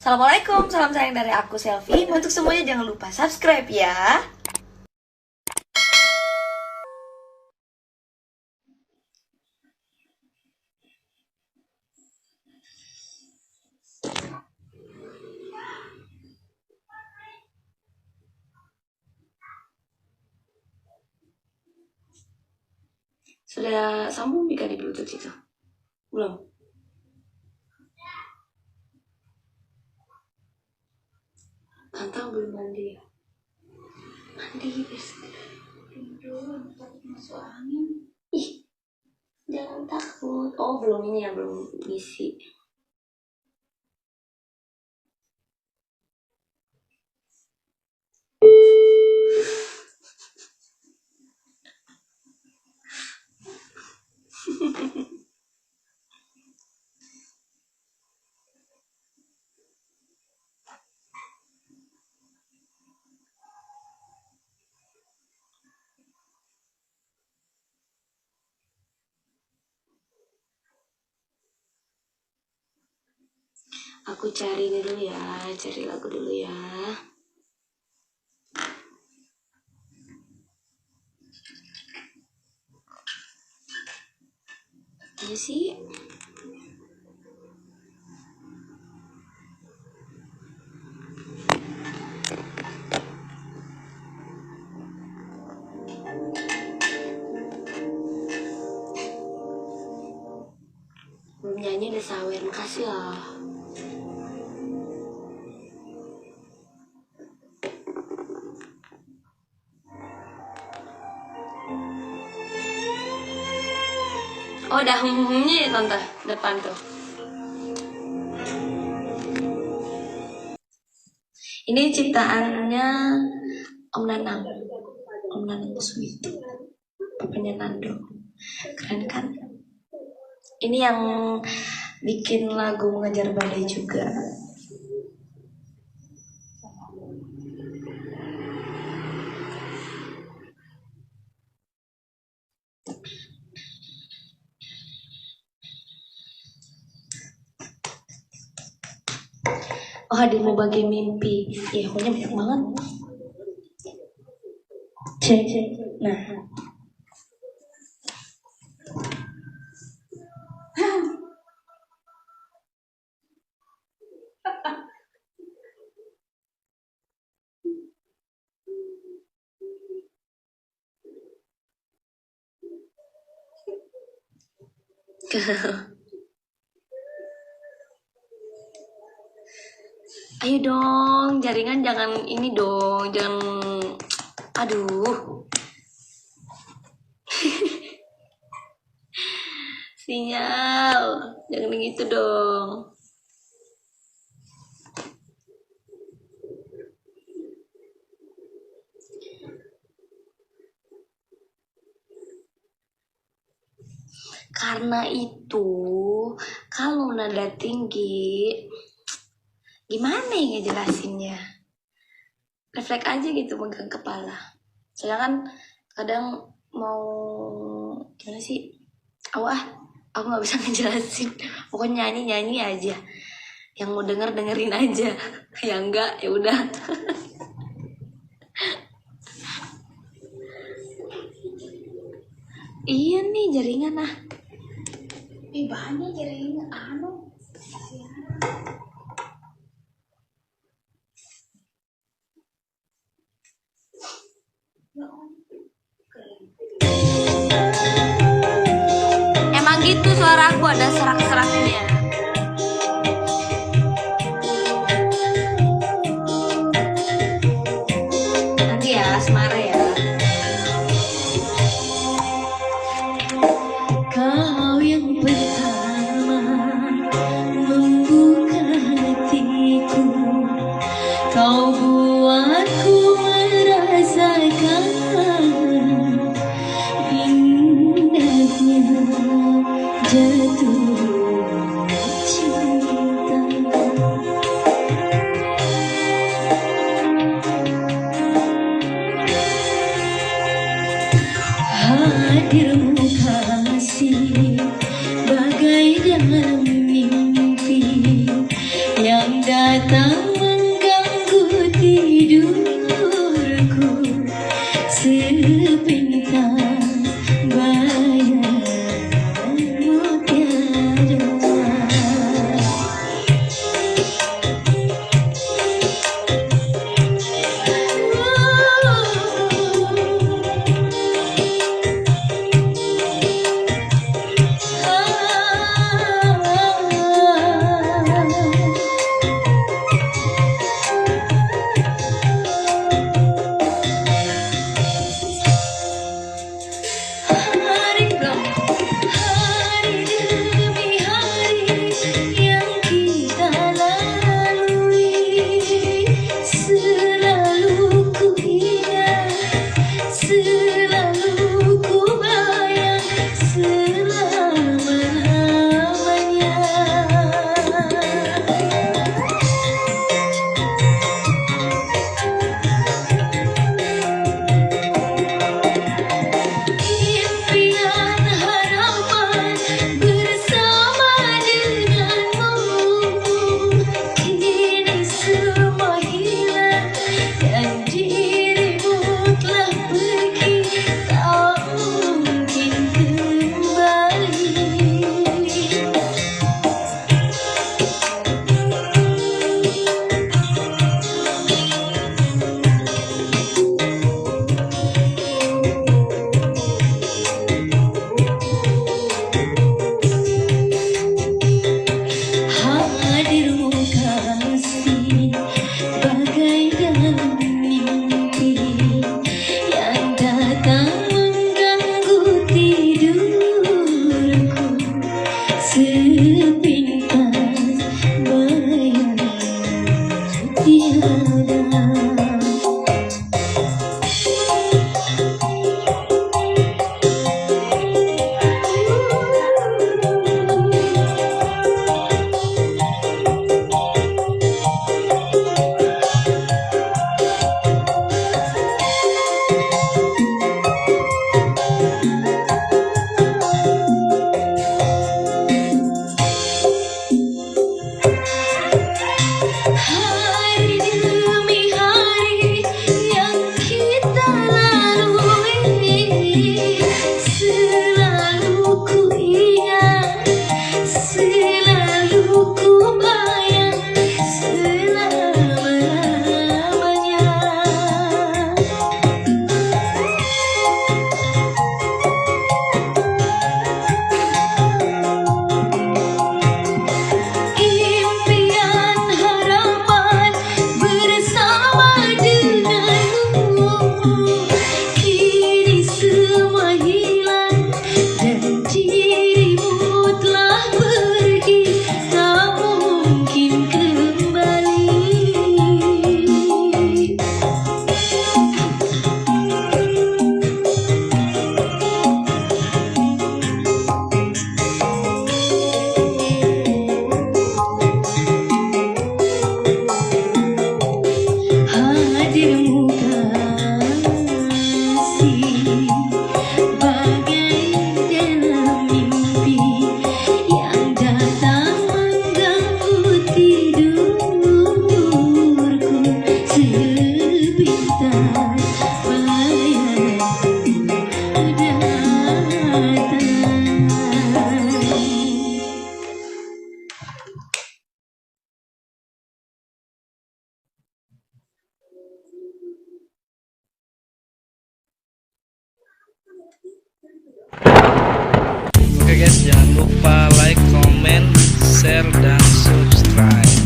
Assalamualaikum, salam sayang dari aku Selfie. Untuk semuanya jangan lupa subscribe ya. Sudah sambung Mika di Bluetooth itu? Belum? Tantang belum mandi ya? Mandi guys. Tidur, takut masuk angin. Ih, jangan takut. Oh belum ini ya, belum ngisi. Aku cari ini dulu ya, cari lagu dulu ya. Iya sih. Belum nyanyi udah sawer, makasih lah. Oh udah ya tante, depan tuh. Ini ciptaannya Om Nanang. Om Nanang Kuswito, papanya Nando. Keren kan? Ini yang bikin lagu Mengejar Badai juga. Oh, hadir mau bagi mimpi. Ya, pokoknya banyak banget. Cek. Nah. Ayo dong, jaringan jangan ini dong, jangan, aduh. Sinyal, jangan gitu dong. Karena itu, kalau nada tinggi, gimana ya ngejelasinnya? Refleks aja gitu, megang kepala. Saya kan kadang mau, gimana sih? Aku nggak bisa ngejelasin. Pokoknya nyanyi aja. Yang mau dengerin aja. Yang enggak, ya udah. Iya nih jaringan ah. Banyak jaringan anu. Emang gitu suara aku ada serak-seraknya. Nanti ya, Asmara ya. Kau yang pertama membuka hatiku, kau buatku merasakan indahnya jatuh cinta. Hadirmu kasih bagai dalam mimpi yang datang Oke guys, jangan lupa like, comment, share, dan subscribe.